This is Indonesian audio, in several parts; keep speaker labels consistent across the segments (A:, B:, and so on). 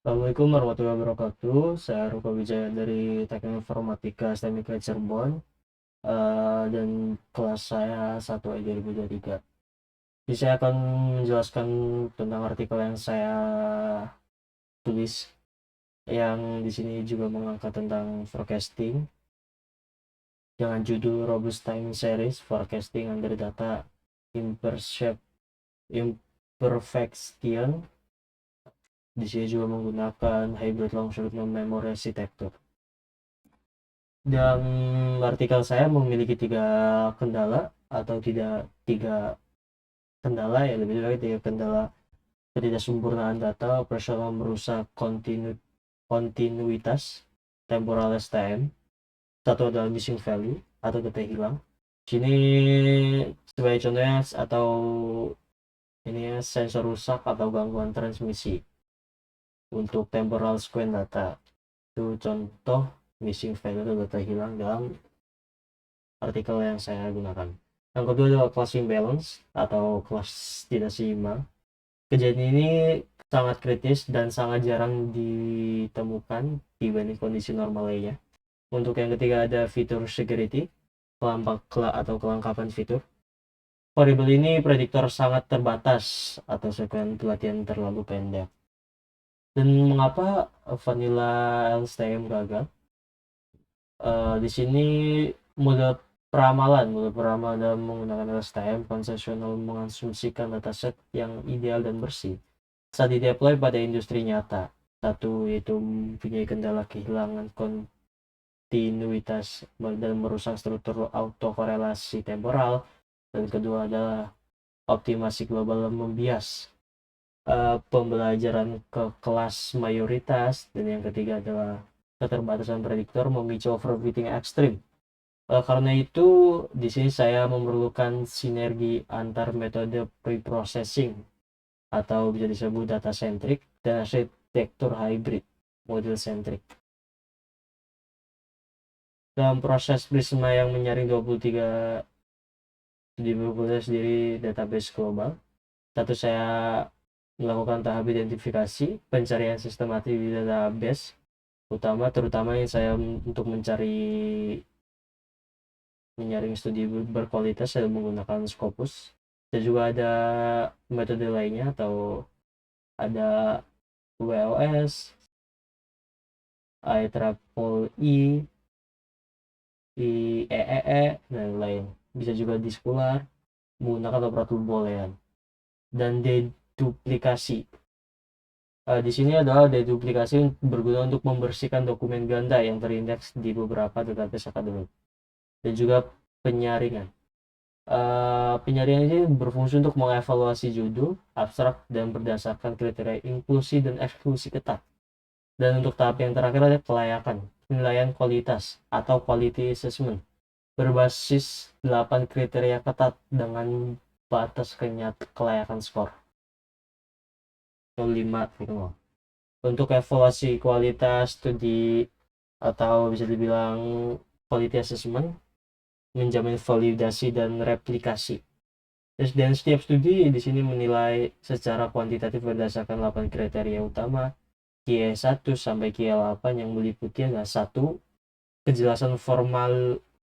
A: Assalamualaikum warahmatullahi wabarakatuh. Saya Rupa Wijaya dari Teknik Informatika STMIK Cirebon, dan kelas saya 1E 2023. Jadi saya akan menjelaskan tentang artikel yang saya tulis, yang di sini juga mengangkat tentang forecasting dengan judul Robust Time Series Forecasting Under Data Imperfection. Di sini juga menggunakan hybrid long short memory architecture. Dan artikel saya memiliki tiga kendala atau tidak tiga kendala, ya lebih baik tiga kendala: ketidaksempurnaan data operasional merusak kontinuitas temporal STM, satu adalah missing value atau data hilang. Sini sebagai contohnya, atau ini ya, sensor rusak atau gangguan transmisi untuk temporal sequence data. Itu contoh missing value atau data hilang dalam artikel yang saya gunakan. Yang kedua adalah class imbalance atau kelas tidak seimbang. Kejadian ini sangat kritis dan sangat jarang ditemukan dibanding kondisi normal lainnya. Untuk yang ketiga ada fitur security atau kelengkapan fitur. Variabel ini prediktor sangat terbatas atau sekuens pelatihan terlalu pendek. Dan mengapa vanilla LSTM gagal? Di sini model model peramalan menggunakan LSTM konvensional mengasumsikan dataset yang ideal dan bersih saat di-deploy pada industri nyata. Satu, yaitu mempunyai kendala kehilangan kontinuitas dan merusak struktur autokorelasi temporal. Dan kedua adalah optimasi global membias pembelajaran ke kelas mayoritas. Dan yang ketiga adalah keterbatasan prediktor memicu overfitting ekstrim. Karena itu di sini saya memerlukan sinergi antar metode preprocessing atau bisa disebut data centric dan arsitektur hybrid model centric. Dalam proses Prisma yang menyaring 23 studi berbasis diri database global, satu, saya melakukan tahap identifikasi pencarian sistematik di database utama, terutama yang saya untuk menyaring studi berkualitas saya menggunakan Scopus. Dan juga ada metode lainnya, atau ada WOS, IEEE, IEEE, dan lain. Bisa juga di Scholar menggunakan operator boolean. Dan deduplikasi. Di sini adalah deduplikasi berguna untuk membersihkan dokumen ganda yang terindeks di beberapa database akademik. Dan juga penyaringan. Penyaringan ini berfungsi untuk mengevaluasi judul, abstrak, dan berdasarkan kriteria inklusi dan eksklusi ketat. Dan untuk tahap yang terakhir ada kelayakan, penilaian kualitas atau quality assessment, berbasis 8 kriteria ketat dengan batas kelayakan skor 5. Untuk evaluasi kualitas studi atau bisa dibilang quality assessment menjamin validasi dan replikasi. Dan setiap studi di sini menilai secara kuantitatif berdasarkan 8 kriteria utama QE 1 sampai QE 8 yang meliputi adalah 1. Kejelasan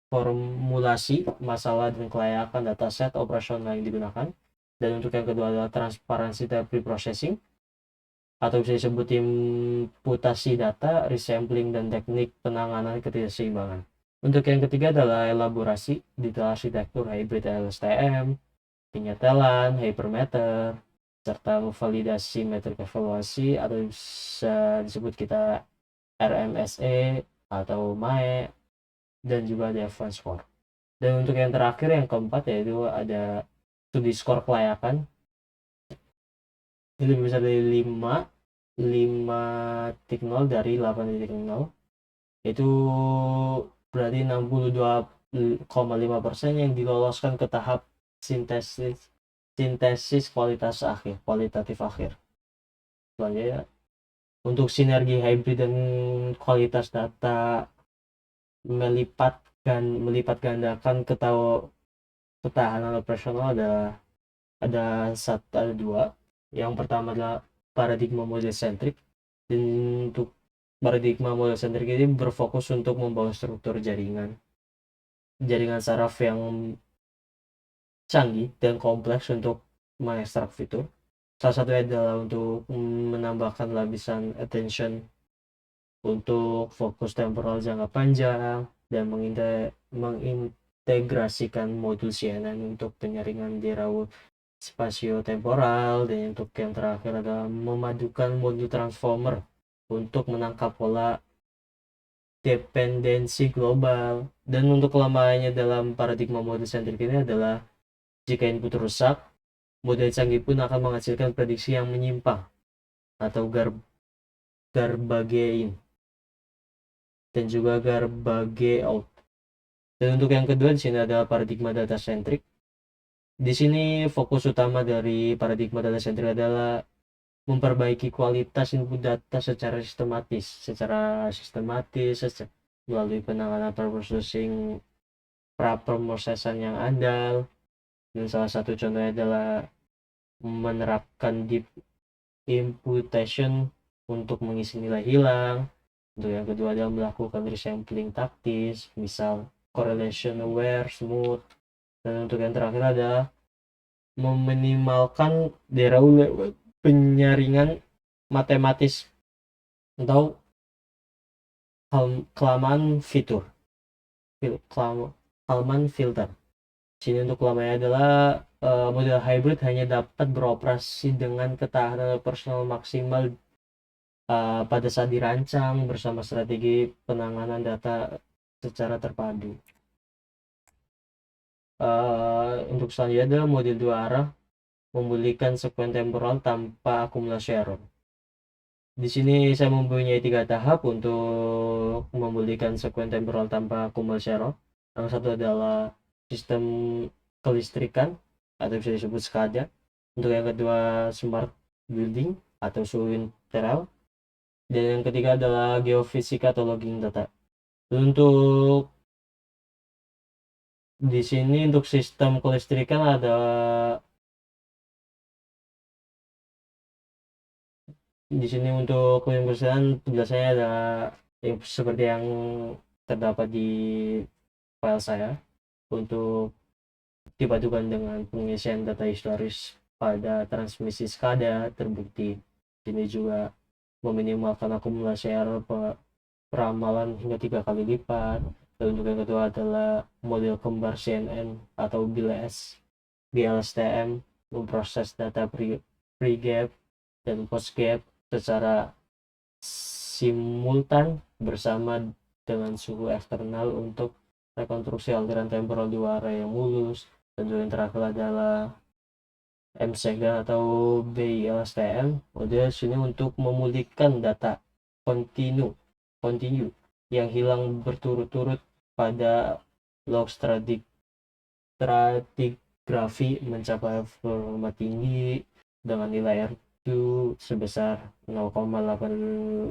A: formulasi masalah dan kelayakan dataset operasional yang digunakan. Dan untuk yang kedua adalah transparansi dan preprocessing atau bisa disebut imputasi data, resampling, dan teknik penanganan ketidakseimbangan. Untuk yang ketiga adalah elaborasi detail arsitektur hybrid LSTM, penyetelan, hypermeter, serta validasi metrik evaluasi atau bisa disebut kita RMSE atau MAE, dan juga ada advanced score. Dan untuk yang terakhir, yang keempat, yaitu ada studi skor kelayakan. Ini bisa dari 5.0 dari 8.0, itu berarti 62,5% yang diloloskan ke tahap sintesis kualitatif akhir. Selanjutnya, untuk sinergi hybrid dan kualitas data melipat gandakan ketahanan operasional ada 2. Yang pertama adalah paradigma model centric, Dan untuk paradigma model sentrik ini berfokus untuk membangun struktur jaringan saraf yang canggih dan kompleks untuk mengekstrak fitur. Salah satunya adalah untuk menambahkan lapisan attention untuk fokus temporal jangka panjang dan mengintegrasikan modul CNN untuk penyaringan di raut spasio-temporal, dan untuk yang terakhir adalah memadukan modul transformer untuk menangkap pola dependensi global. Dan untuk kelemahannya dalam paradigma model sentrik ini adalah jika input rusak, model canggih pun akan menghasilkan prediksi yang menyimpang atau garbage in dan juga garbage out. Dan untuk yang kedua di sini ada paradigma data centric. Di sini fokus utama dari paradigma data centric adalah memperbaiki kualitas input data secara sistematis melalui penanganan preprocessing, pra-pemrosesan yang andal. Dan salah satu contohnya adalah menerapkan deep imputation untuk mengisi nilai hilang. Untuk yang kedua adalah melakukan resampling taktis, misal correlation aware, smooth. Dan untuk yang terakhir adalah meminimalkan derail penyaringan matematis atau kelamaan fitur, kelamaan filter. Sini untuk kelamanya adalah model hybrid hanya dapat beroperasi dengan ketahanan operasional maksimal pada saat dirancang bersama strategi penanganan data secara terpadu. Untuk selanjutnya adalah model dua arah memulihkan sekuen temporal tanpa akumulasi error. Di sini saya mempunyai 3 tahap untuk memulihkan sekuen temporal tanpa akumulasi error. Yang satu adalah sistem kelistrikan atau bisa disebut SCADA. Untuk yang kedua smart building atau suhu internal. Dan yang ketiga adalah geofisika atau logging data. Untuk di sini untuk sistem kelistrikan ada di sini untuk penjelasan penjelasannya ada seperti yang terdapat di file saya. Untuk dipadukan dengan pengisian data historis pada transmisi SCADA, terbukti ini juga meminimalkan akumulasi error peramalan hingga 3 kali lipat. Dan untuk yang kedua adalah model kembar CNN atau BLSTM memproses data pre-gap dan post-gap secara simultan bersama dengan suhu eksternal untuk rekonstruksi aliran temporal dua arah yang mulus. Dan yang terakhir adalah MSEGA atau BILSTM. Model sini untuk memulihkan data kontinu yang hilang berturut-turut pada log stratigrafi mencapai performa tinggi dengan nilai R2 sebesar 0,851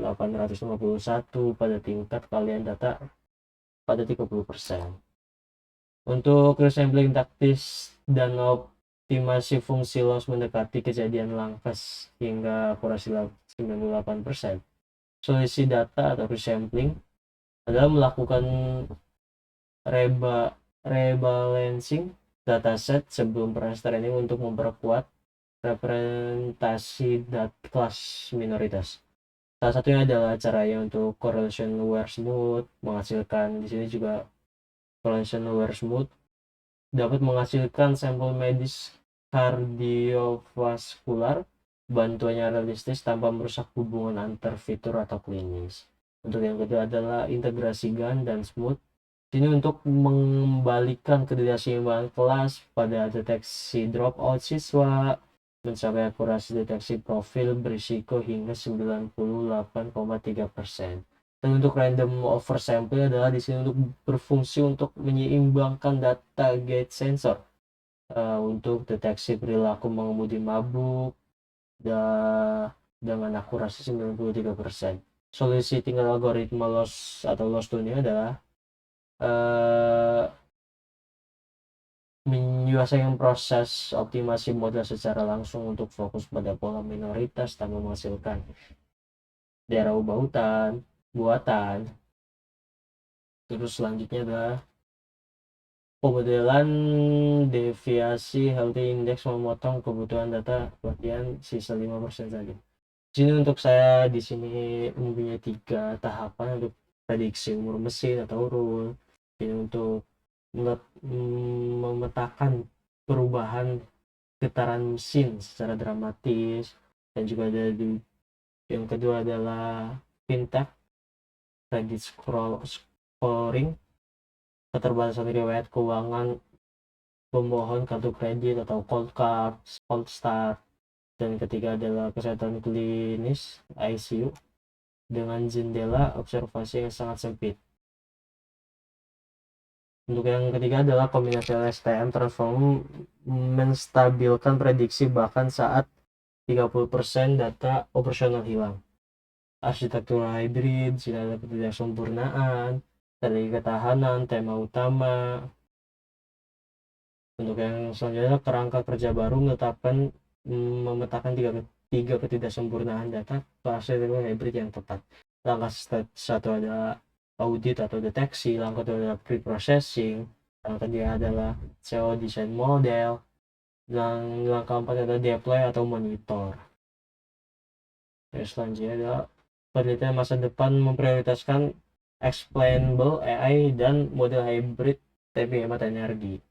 A: pada tingkat kalian data pada 30%. Untuk resampling taktis dan optimasi fungsi loss mendekati kejadian langkas hingga akurasi 98%. Solusi data atau resampling adalah melakukan rebalancing dataset sebelum proses training untuk memperkuat representasi kelas minoritas. Salah satunya adalah caranya untuk correlation aware smooth menghasilkan. Di sini juga correlation aware smooth dapat menghasilkan sampel medis kardiovaskular, bantuannya realistis tanpa merusak hubungan antar fitur atau klinis. Untuk yang kedua adalah integrasi GAN dan smooth. Ini untuk mengembalikan keseimbangan kelas pada deteksi dropout siswa, mencapai akurasi deteksi profil berisiko hingga 98,3%. Dan untuk random oversample adalah di sini untuk berfungsi untuk menyeimbangkan data gate sensor untuk deteksi perilaku mengemudi mabuk dengan akurasi 93%. Solusi tinggal algoritma loss atau loss tuning adalah menyelesaikan proses optimasi model secara langsung untuk fokus pada pola minoritas tanpa menghasilkan daerah hutan, buatan. Terus selanjutnya adalah pemodelan deviasi healthy index memotong kebutuhan data bagian sisa 5% saja. Jadi untuk saya di sini mempunyai 3 tahapan untuk prediksi umur mesin atau rule. Ini untuk memetakan perubahan getaran mesin secara dramatis, dan juga ada yang kedua adalah fintech credit scoring, keterbatasan riwayat keuangan pemohon kartu kredit atau cold card, cold start, dan ketiga adalah kesehatan klinis ICU dengan jendela observasi yang sangat sempit. Untuk yang ketiga adalah kombinasi LSTM transform menstabilkan prediksi bahkan saat 30% data operasional hilang. Arsitektur hybrid, tidak ada ketidaksempurnaan, strategi ketahanan, tema utama. Untuk yang selanjutnya, kerangka kerja baru menetapkan memetakan tiga ketidaksempurnaan data atau arsitektur hybrid yang tepat. Langkah satu adalah audit atau deteksi, langkah kedua adalah pre-processing, langkah ketiga adalah CO design model, dan langkah keempat adalah deploy atau monitor. Selanjutnya adalah penelitian masa depan memprioritaskan explainable AI dan model hybrid tapi hemat energi.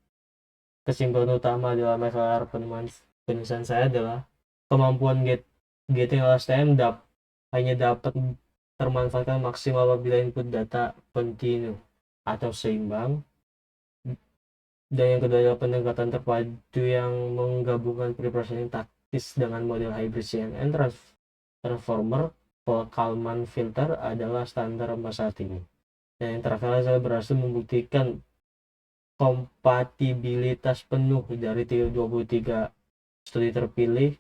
A: Kesimpulan utama adalah masalah penulisan saya adalah kemampuan getting LSTM hanya dapat termanfaatkan maksimal apabila input data kontinu atau seimbang, dan yang kedua adalah pendekatan terpadu yang menggabungkan pre-processing taktis dengan model hybrid CNN transformer Kalman filter adalah standar emas saat ini. Dan yang terakhir, saya berhasil membuktikan kompatibilitas penuh dari 23 studi terpilih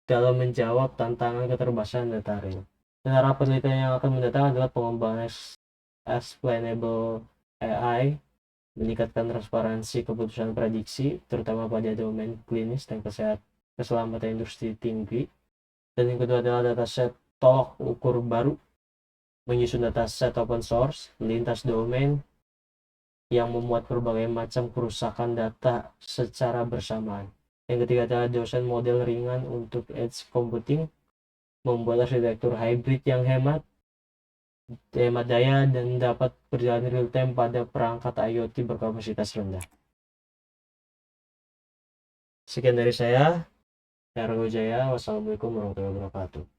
A: dalam menjawab tantangan keterbatasan data real. Dan arah penelitian yang akan mendatang adalah pengembangan explainable AI, meningkatkan transparansi keputusan prediksi, terutama pada domain klinis dan keselamatan industri tinggi. Dan yang kedua adalah dataset tolok ukur baru, menyusun dataset open source lintas domain yang memuat berbagai macam kerusakan data secara bersamaan. Yang ketiga adalah dosen model ringan untuk edge computing, membuat arsitektur hybrid yang hemat daya dan dapat berjalan real time pada perangkat IoT berkapasitas rendah. Sekian dari saya, Yargo Jaya. Wassalamualaikum warahmatullahi wabarakatuh.